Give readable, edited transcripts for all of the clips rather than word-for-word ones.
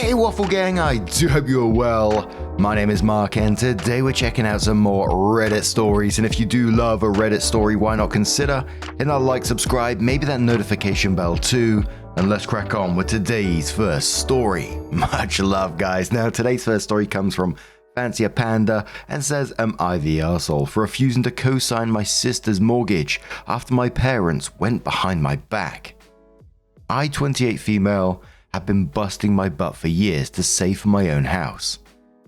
Hey Waffle Gang, I do hope you are well. My name is Mark and today we're checking out some more Reddit stories, and if you do love a Reddit story, why not consider hitting that like, subscribe, maybe that notification bell too, and let's crack on with today's first story. Much love guys. Now today's first story comes from Fancier Panda and says, am I the arsehole for refusing to co-sign my sister's mortgage after my parents went behind my back? I, 28 female, have been busting my butt for years to save for my own house.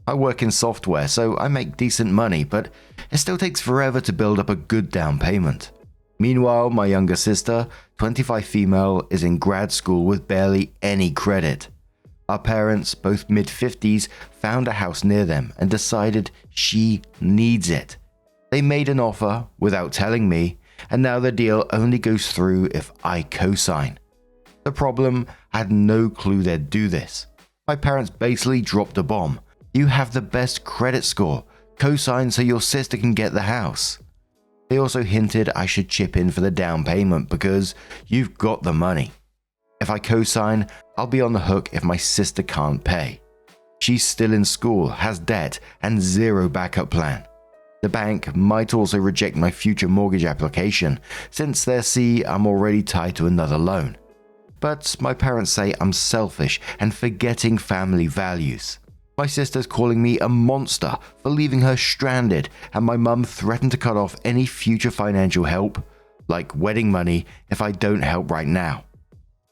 I work in software, so I make decent money, but it still takes forever to build up a good down payment. Meanwhile, my younger sister, 25 female, is in grad school with barely any credit. Our parents, both mid-50s, found a house near them and decided she needs it. They made an offer without telling me, and now the deal only goes through if I co-sign. The problem, I had no clue they'd do this. My parents basically dropped a bomb. You have the best credit score. Co-sign so your sister can get the house. They also hinted I should chip in for the down payment because you've got the money. If I co-sign, I'll be on the hook if my sister can't pay. She's still in school, has debt, and zero backup plan. The bank might also reject my future mortgage application since they see I'm already tied to another loan. But my parents say I'm selfish and forgetting family values. My sister's calling me a monster for leaving her stranded, and my mum threatened to cut off any future financial help, like wedding money, if I don't help right now.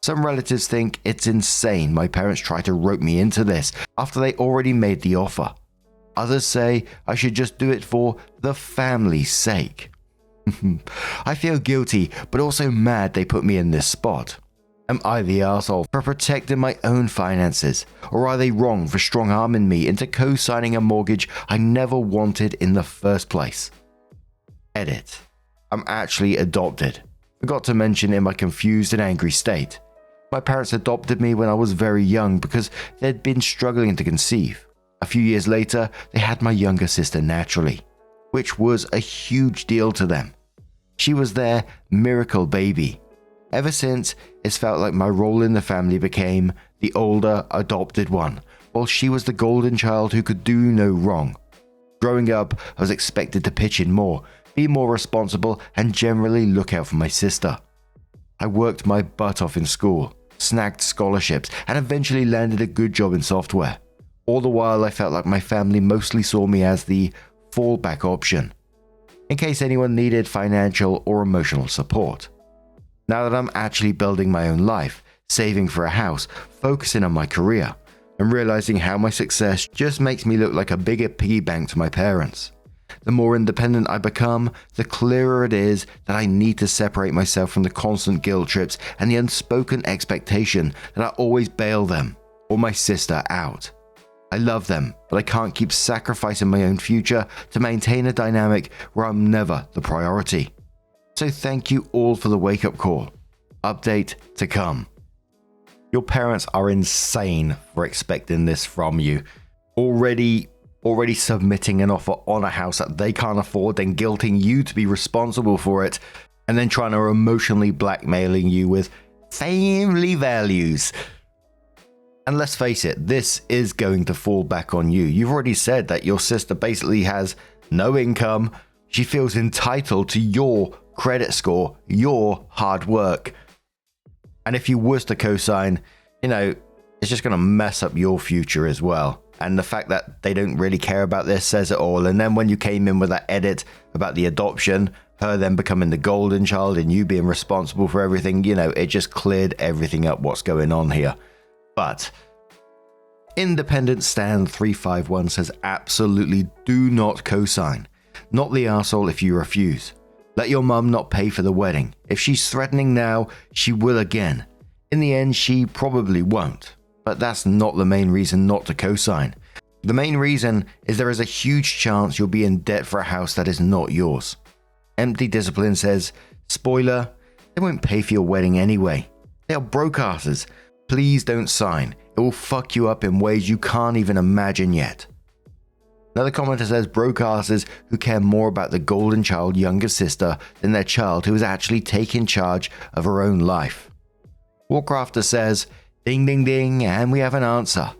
Some relatives think it's insane my parents try to rope me into this after they already made the offer. Others say I should just do it for the family's sake. I feel guilty, but also mad they put me in this spot. Am I the arsehole for protecting my own finances, or are they wrong for strong-arming me into co-signing a mortgage I never wanted in the first place? Edit. I'm actually adopted. Forgot to mention in my confused and angry state. My parents adopted me when I was very young because they'd been struggling to conceive. A few years later, they had my younger sister naturally, which was a huge deal to them. She was their miracle baby. Ever since, it's felt like my role in the family became the older, adopted one, while she was the golden child who could do no wrong. Growing up, I was expected to pitch in more, be more responsible, and generally look out for my sister. I worked my butt off in school, snagged scholarships, and eventually landed a good job in software. All the while, I felt like my family mostly saw me as the fallback option, in case anyone needed financial or emotional support. Now that I'm actually building my own life, saving for a house, focusing on my career, and realizing how my success just makes me look like a bigger piggy bank to my parents. The more independent I become, the clearer it is that I need to separate myself from the constant guilt trips and the unspoken expectation that I always bail them or my sister out. I love them, but I can't keep sacrificing my own future to maintain a dynamic where I'm never the priority. So thank you all for the wake-up call. Update to come. Your parents are insane for expecting this from you. Already submitting an offer on a house that they can't afford, then guilting you to be responsible for it, and then trying to emotionally blackmailing you with family values. And let's face it, this is going to fall back on you. You've already said that your sister basically has no income. She feels entitled to your credit score, your hard work. And if you was to co-sign, it's just going to mess up your future as well. And the fact that they don't really care about this says it all. And then when you came in with that edit about the adoption, her then becoming the golden child and you being responsible for everything, it just cleared everything up what's going on here. But Independent Stan 351 says absolutely do not co-sign. Not the arsehole if you refuse. Let your mum not pay for the wedding. If she's threatening now, she will again. In the end, she probably won't. But that's not the main reason not to co-sign. The main reason is there is a huge chance you'll be in debt for a house that is not yours. Empty Discipline says, spoiler, they won't pay for your wedding anyway. They are broke asses. Please don't sign. It will fuck you up in ways you can't even imagine yet. Another commenter says broke asses who care more about the golden child younger sister than their child who is actually taking charge of her own life. Warcrafter says, ding ding ding, and we have an answer.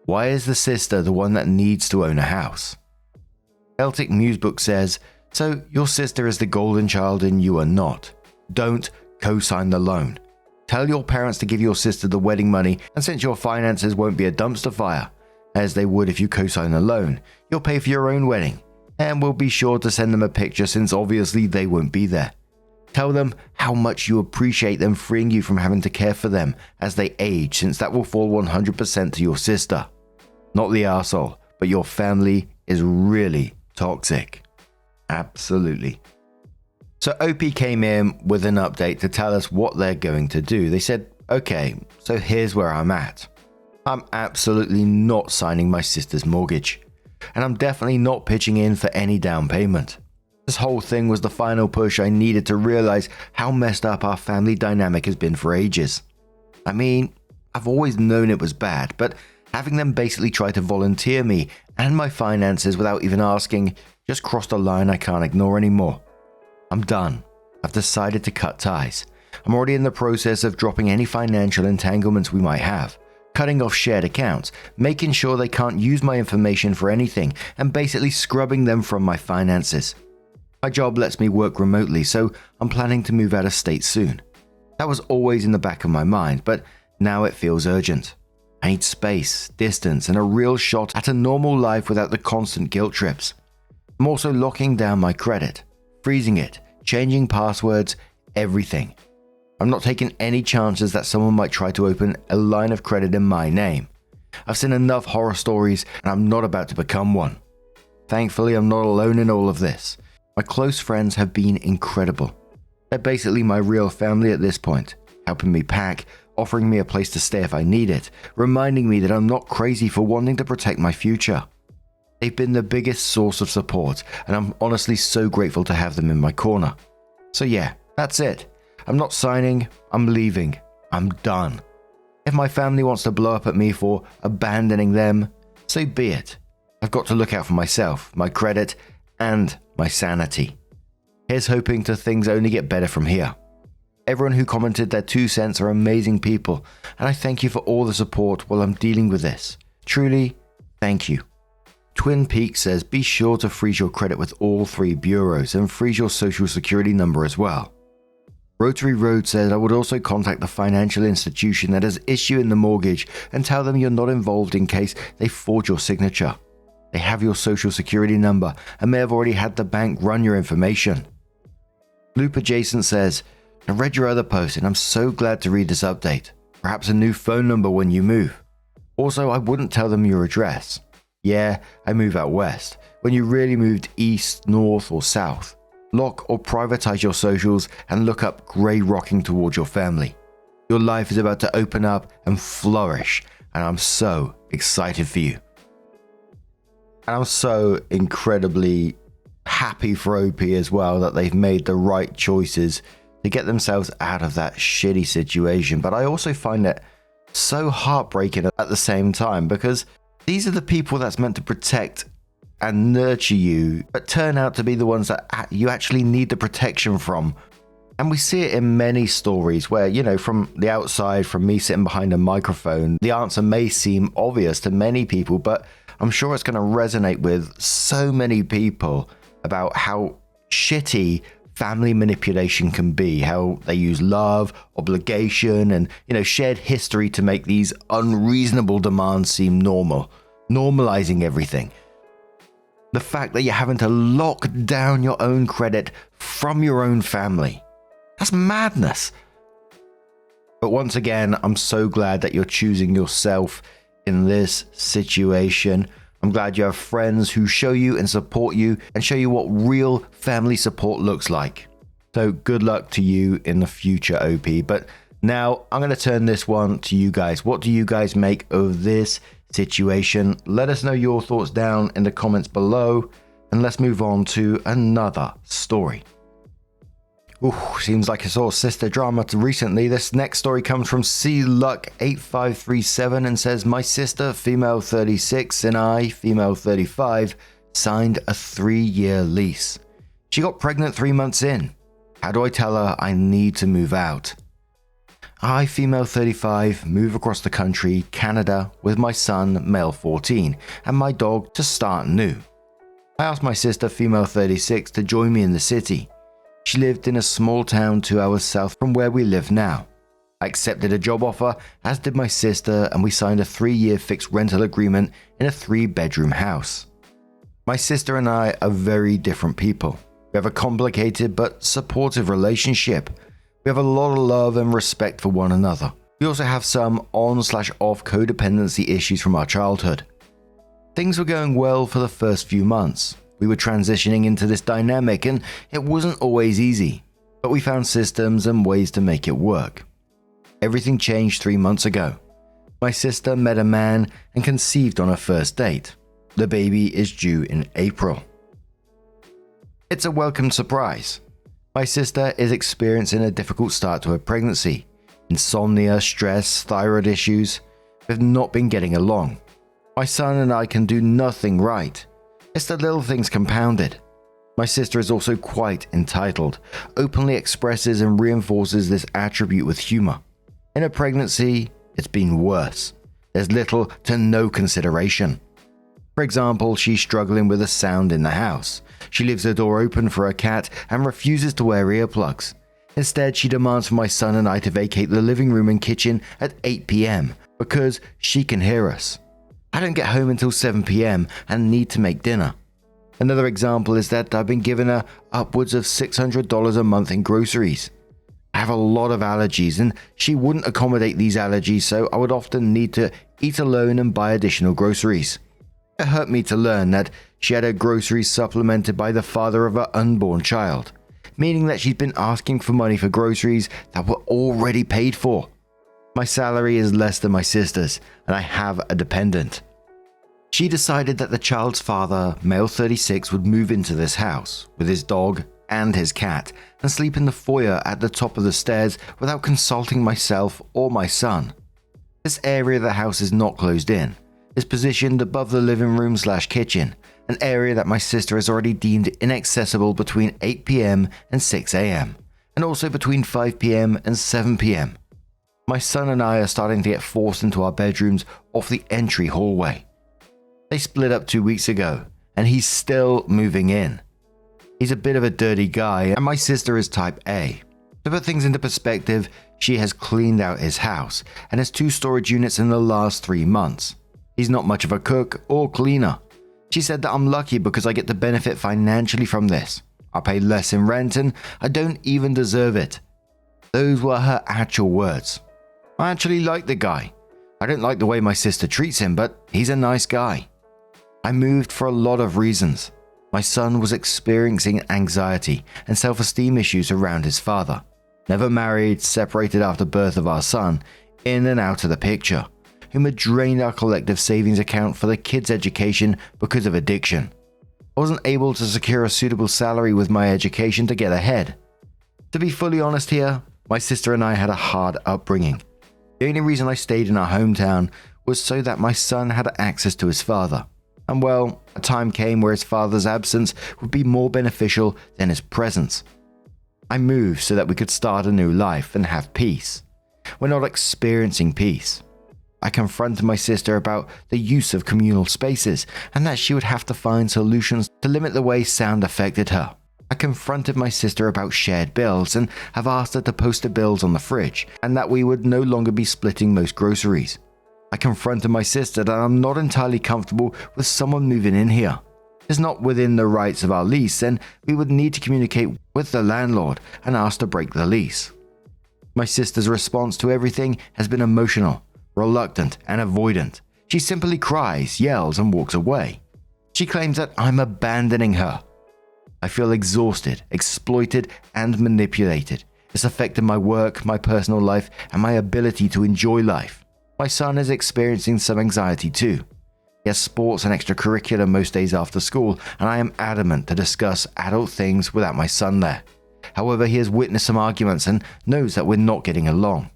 Why is the sister the one that needs to own a house? Celtic Musebook says, so your sister is the golden child and you are not. Don't co-sign the loan. Tell your parents to give your sister the wedding money, and since your finances won't be a dumpster fire, as they would if you co-sign the loan, you'll pay for your own wedding, and we'll be sure to send them a picture since obviously they won't be there. Tell them how much you appreciate them freeing you from having to care for them as they age, since that will fall 100% to your sister. Not the arsehole, but your family is really toxic. Absolutely. So OP came in with an update to tell us what they're going to do. They said, okay, so here's where I'm at. I'm absolutely not signing my sister's mortgage, and I'm definitely not pitching in for any down payment. This whole thing was the final push I needed to realize how messed up our family dynamic has been for ages. I mean, I've always known it was bad, but having them basically try to volunteer me and my finances without even asking just crossed a line I can't ignore anymore. I'm done. I've decided to cut ties. I'm already in the process of dropping any financial entanglements we might have, cutting off shared accounts, making sure they can't use my information for anything, and basically scrubbing them from my finances. My job lets me work remotely, so I'm planning to move out of state soon. That was always in the back of my mind, but now it feels urgent. I need space, distance, and a real shot at a normal life without the constant guilt trips. I'm also locking down my credit, freezing it, changing passwords, everything. I'm not taking any chances that someone might try to open a line of credit in my name. I've seen enough horror stories and I'm not about to become one. Thankfully, I'm not alone in all of this. My close friends have been incredible. They're basically my real family at this point, helping me pack, offering me a place to stay if I need it, reminding me that I'm not crazy for wanting to protect my future. They've been the biggest source of support, and I'm honestly so grateful to have them in my corner. So yeah, that's it. I'm not signing, I'm leaving. I'm done. If my family wants to blow up at me for abandoning them, so be it. I've got to look out for myself, my credit, and my sanity. Here's hoping to things only get better from here. Everyone who commented their 2 cents are amazing people, and I thank you for all the support while I'm dealing with this. Truly, thank you. Twin Peaks says be sure to freeze your credit with all 3 bureaus and freeze your social security number as well. Rotary Road said I would also contact the financial institution that is issuing the mortgage and tell them you're not involved in case they forge your signature. They have your social security number and may have already had the bank run your information. Loop Adjacent says, I read your other post and I'm so glad to read this update. Perhaps a new phone number when you move. Also, I wouldn't tell them your address. Yeah, I move out west. When you really moved east, north, or south, lock or privatize your socials and look up grey rocking towards your family. Your life is about to open up and flourish, and I'm so excited for you. And I'm so incredibly happy for OP as well that they've made the right choices to get themselves out of that shitty situation. But I also find it so heartbreaking at the same time because these are the people that's meant to protect and nurture you, but turn out to be the ones that you actually need the protection from. And we see it in many stories where, you know, from the outside, from me sitting behind a microphone, the answer may seem obvious to many people, but I'm sure it's going to resonate with so many people about how shitty family manipulation can be, how they use love, obligation, and, you know, shared history to make these unreasonable demands seem normal, normalizing everything. The fact that you're having to lock down your own credit from your own family, that's madness. But once again, I'm so glad that you're choosing yourself in this situation. I'm glad you have friends who show you and support you and show you what real family support looks like. So good luck to you in the future, OP. But now I'm going to turn this one to you guys. What do you guys make of this situation? Let us know your thoughts down in the comments below, and let's move on to another story. Ooh, seems like I saw sister drama recently. This next story comes from CLuck8537 and says, my sister, female 36, and I, female 35, signed a 3-year lease. She got pregnant 3 months in. How do I tell her I need to move out? I, female 35, move across the country, Canada, with my son, male 14, and my dog to start new. I asked my sister, female 36, to join me in the city. She lived in a small town 2 hours south from where we live now. I accepted a job offer, as did my sister, and we signed a 3-year fixed rental agreement in a 3-bedroom house. My sister and I are very different people. We have a complicated but supportive relationship. We have a lot of love and respect for one another. We also have some on/off codependency issues from our childhood. Things were going well for the first few months. We were transitioning into this dynamic and it wasn't always easy, but we found systems and ways to make it work. Everything changed 3 months ago. My sister met a man and conceived on her first date. The baby is due in April. It's a welcome surprise. My sister is experiencing a difficult start to her pregnancy. Insomnia, stress, thyroid issues. We've not been getting along. My son and I can do nothing right. It's the little things compounded. My sister is also quite entitled, openly expresses and reinforces this attribute with humor. In a pregnancy, it's been worse. There's little to no consideration. For example, she's struggling with a sound in the house. She leaves the door open for her cat and refuses to wear earplugs. Instead, she demands for my son and I to vacate the living room and kitchen at 8 p.m. because she can hear us. I don't get home until 7 p.m. and need to make dinner. Another example is that I've been giving her upwards of $600 a month in groceries. I have a lot of allergies and she wouldn't accommodate these allergies, so I would often need to eat alone and buy additional groceries. It hurt me to learn that she had her groceries supplemented by the father of her unborn child, meaning that she's been asking for money for groceries that were already paid for. My salary is less than my sister's, and I have a dependent. She decided that the child's father, male 36, would move into this house with his dog and his cat and sleep in the foyer at the top of the stairs without consulting myself or my son. This area of the house is not closed in. It's positioned above the living room/kitchen, an area that my sister has already deemed inaccessible between 8 p.m. and 6 a.m., and also between 5 p.m. and 7 p.m. My son and I are starting to get forced into our bedrooms off the entry hallway. They split up 2 weeks ago, and he's still moving in. He's a bit of a dirty guy, and my sister is type A. To put things into perspective, she has cleaned out his house and has 2 storage units in the last 3 months. He's not much of a cook or cleaner. She said that I'm lucky because I get to benefit financially from this. I pay less in rent and I don't even deserve it. Those were her actual words. I actually like the guy. I don't like the way my sister treats him, but he's a nice guy. I moved for a lot of reasons. My son was experiencing anxiety and self-esteem issues around his father. Never married, separated after birth of our son, in and out of the picture, whom had drained our collective savings account for the kids' education because of addiction. I wasn't able to secure a suitable salary with my education to get ahead. To be fully honest here, my sister and I had a hard upbringing. The only reason I stayed in our hometown was so that my son had access to his father. And well, a time came where his father's absence would be more beneficial than his presence. I moved so that we could start a new life and have peace. We're not experiencing peace. I confronted my sister about the use of communal spaces and that she would have to find solutions to limit the way sound affected her. I confronted my sister about shared bills and have asked her to post the bills on the fridge and that we would no longer be splitting most groceries. I confronted my sister that I'm not entirely comfortable with someone moving in here. It's not within the rights of our lease and we would need to communicate with the landlord and ask to break the lease. My sister's response to everything has been emotional, reluctant and avoidant. She simply cries, yells and walks away. She claims that I'm abandoning her. I feel exhausted, exploited and manipulated. It's affected my work, my personal life and my ability to enjoy life. My son is experiencing some anxiety too. He has sports and extracurricular most days after school, and I am adamant to discuss adult things without my son there. However, he has witnessed some arguments and knows that we're not getting along.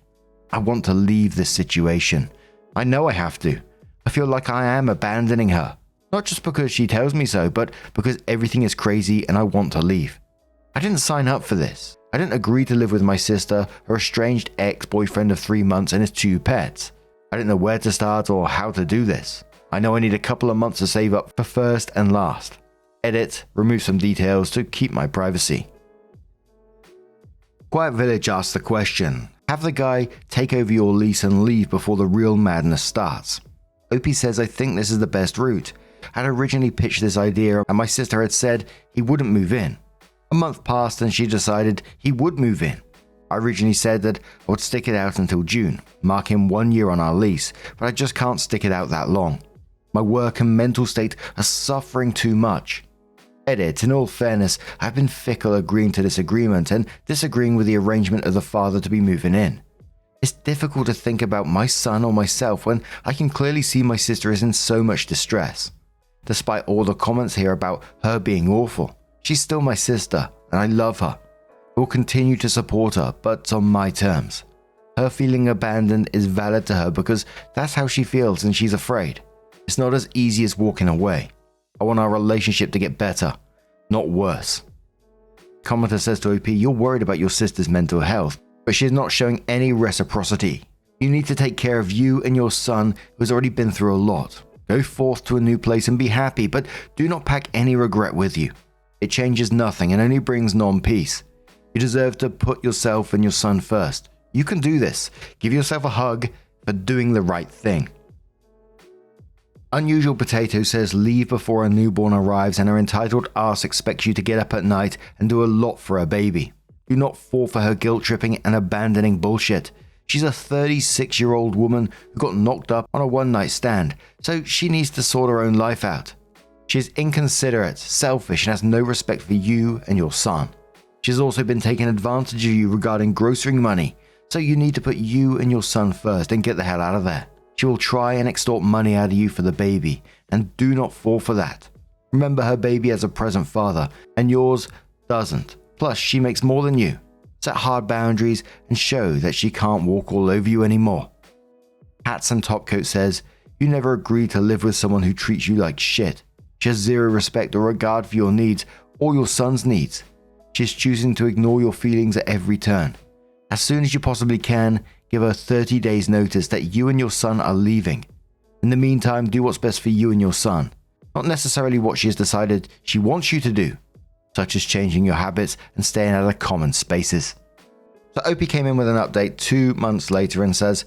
I want to leave this situation. I know I have to. I feel like I am abandoning her. Not just because she tells me so, but because everything is crazy and I want to leave. I didn't sign up for this. I didn't agree to live with my sister, her estranged ex-boyfriend of 3 months, and his 2 pets. I didn't know where to start or how to do this. I know I need a couple of months to save up for first and last. Edit, remove some details to keep my privacy. Quiet Village asks the question, have the guy take over your lease and leave before the real madness starts. OP says, I think this is the best route. I'd originally pitched this idea and my sister had said he wouldn't move in. A month passed and she decided he would move in. I originally said that I would stick it out until June, marking 1 year on our lease, but I just can't stick it out that long. My work and mental state are suffering too much. Edit, in all fairness, I've been fickle agreeing to this agreement and disagreeing with the arrangement of the father to be moving in. It's difficult to think about my son or myself when I can clearly see my sister is in so much distress. Despite all the comments here about her being awful, she's still my sister and I love her. I will continue to support her, but on my terms. Her feeling abandoned is valid to her because that's how she feels and she's afraid. It's not as easy as walking away. I want our relationship to get better, not worse. Commenter says to OP, you're worried about your sister's mental health, but she is not showing any reciprocity. You need to take care of you and your son who has already been through a lot. Go forth to a new place and be happy, but do not pack any regret with you. It changes nothing and only brings non-peace. You deserve to put yourself and your son first. You can do this. Give yourself a hug for doing the right thing. Unusual Potato says leave before a newborn arrives and her entitled ass expects you to get up at night and do a lot for her baby. Do not fall for her guilt tripping and abandoning bullshit. She's a 36-year-old woman who got knocked up on a one-night stand, so she needs to sort her own life out. She is inconsiderate, selfish, and has no respect for you and your son. She has also been taking advantage of you regarding grocery money, so you need to put you and your son first and get the hell out of there. She will try and extort money out of you for the baby, and do not fall for that. Remember, her baby has a present father, and yours doesn't. Plus, she makes more than you. Set hard boundaries and show that she can't walk all over you anymore. Hats and Topcoat says, you never agreed to live with someone who treats you like shit. She has zero respect or regard for your needs or your son's needs. She is choosing to ignore your feelings at every turn. As soon as you possibly can, give her 30 days notice that you and your son are leaving. In the meantime, do what's best for you and your son. Not necessarily what she has decided she wants you to do, such as changing your habits and staying out of common spaces. So OP came in with an update 2 months later and says,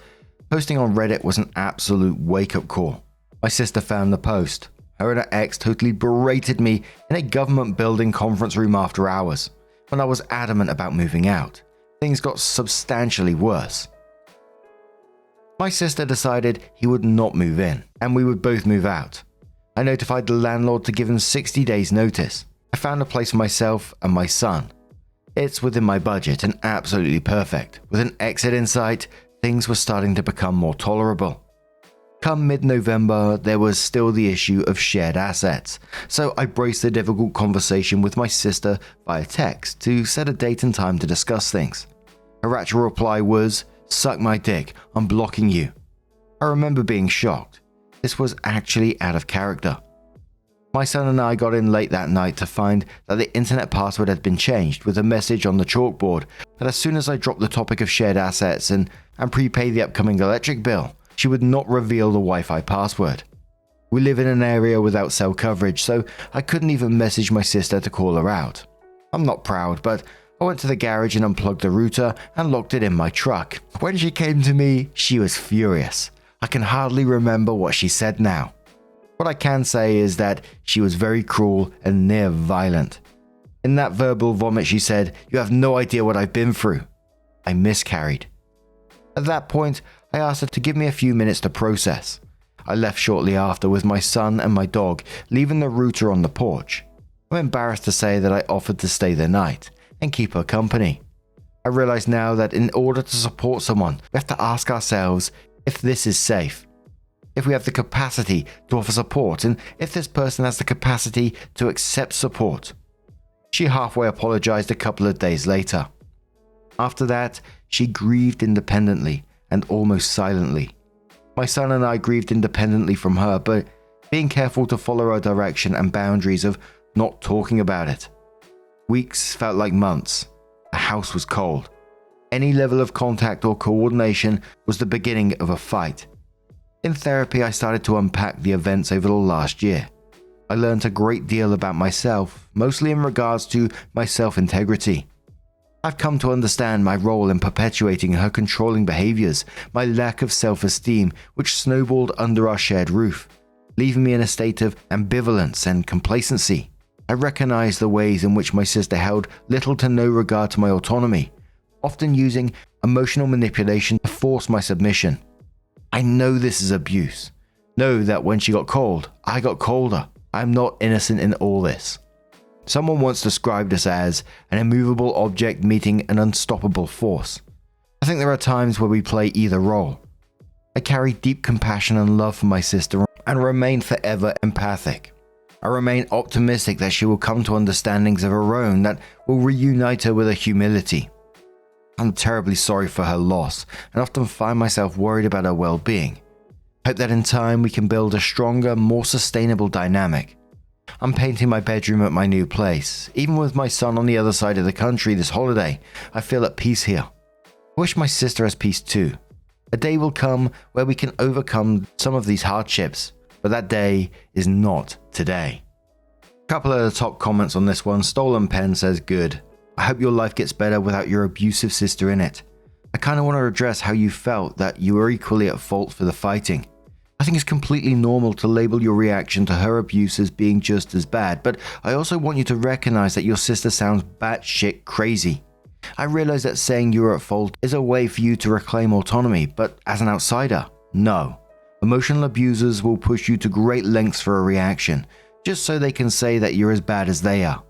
posting on Reddit was an absolute wake-up call. My sister found the post. Her and her ex totally berated me in a government building conference room after hours. When I was adamant about moving out, things got substantially worse. My sister decided he would not move in, and we would both move out. I notified the landlord to give him 60 days notice. I found a place for myself and my son. It's within my budget and absolutely perfect. With an exit in sight, things were starting to become more tolerable. Come mid-November, there was still the issue of shared assets, so I braced the difficult conversation with my sister via text to set a date and time to discuss things. Her actual reply was, "Suck my dick, I'm blocking you." I remember being shocked. This was actually out of character. My son and I got in late that night to find that the internet password had been changed with a message on the chalkboard that as soon as I dropped the topic of shared assets and prepay the upcoming electric bill, she would not reveal the Wi-Fi password. We live in an area without cell coverage, so I couldn't even message my sister to call her out. I'm not proud, but I went to the garage and unplugged the router and locked it in my truck. When she came to me, she was furious. I can hardly remember what she said now. What I can say is that she was very cruel and near violent. In that verbal vomit she said, "You have no idea what I've been through." I miscarried. At that point, I asked her to give me a few minutes to process. I left shortly after with my son and my dog, leaving the router on the porch. I'm embarrassed to say that I offered to stay the night and keep her company. I realize now that in order to support someone, we have to ask ourselves if this is safe, if we have the capacity to offer support, and if this person has the capacity to accept support. She halfway apologized a couple of days later. After that, she grieved independently and almost silently. My son and I grieved independently from her, but being careful to follow her direction and boundaries of not talking about it. Weeks felt like months. A house was cold. Any level of contact or coordination was the beginning of a fight. In therapy, I started to unpack the events over the last year. I learned a great deal about myself, mostly in regards to my self-integrity. I've come to understand my role in perpetuating her controlling behaviors, my lack of self-esteem, which snowballed under our shared roof, leaving me in a state of ambivalence and complacency. I recognize the ways in which my sister held little to no regard to my autonomy, often using emotional manipulation to force my submission. I know this is abuse. Know that when she got cold, I got colder. I'm not innocent in all this. Someone once described us as an immovable object meeting an unstoppable force. I think there are times where we play either role. I carry deep compassion and love for my sister and remain forever empathic. I remain optimistic that she will come to understandings of her own that will reunite her with her humility. I'm terribly sorry for her loss and often find myself worried about her well-being. I hope that in time we can build a stronger, more sustainable dynamic. I'm painting my bedroom at my new place. Even with my son on the other side of the country this holiday, I feel at peace here. I wish my sister has peace too. A day will come where we can overcome some of these hardships, but that day is not today. A couple of the top comments on this one. Stolen Pen says, good. I hope your life gets better without your abusive sister in it. I kind of want to address how you felt that you were equally at fault for the fighting. I think it's completely normal to label your reaction to her abuse as being just as bad, but I also want you to recognize that your sister sounds batshit crazy. I realize that saying you're at fault is a way for you to reclaim autonomy, but as an outsider, no. Emotional abusers will push you to great lengths for a reaction, just so they can say that you're as bad as they are.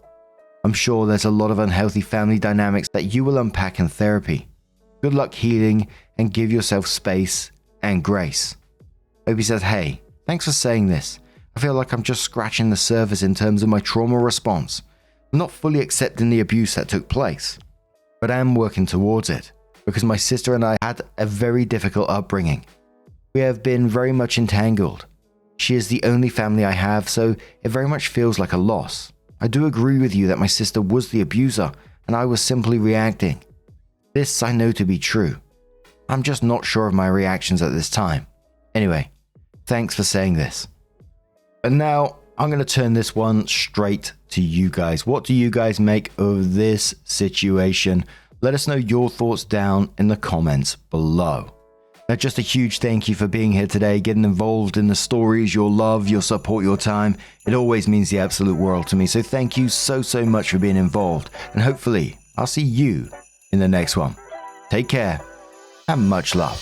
I'm sure there's a lot of unhealthy family dynamics that you will unpack in therapy. Good luck healing and give yourself space and grace. Obi says, hey, thanks for saying this. I feel like I'm just scratching the surface in terms of my trauma response. I'm not fully accepting the abuse that took place, but I am working towards it because my sister and I had a very difficult upbringing. We have been very much entangled. She is the only family I have, so it very much feels like a loss. I do agree with you that my sister was the abuser and I was simply reacting. This I know to be true. I'm just not sure of my reactions at this time. Anyway, thanks for saying this. And now I'm going to turn this one straight to you guys. What do you guys make of this situation? Let us know your thoughts down in the comments below. Now, just a huge thank you for being here today, getting involved in the stories, your love, your support, your time. It always means the absolute world to me. So thank you so much for being involved. And hopefully I'll see you in the next one. Take care and much love.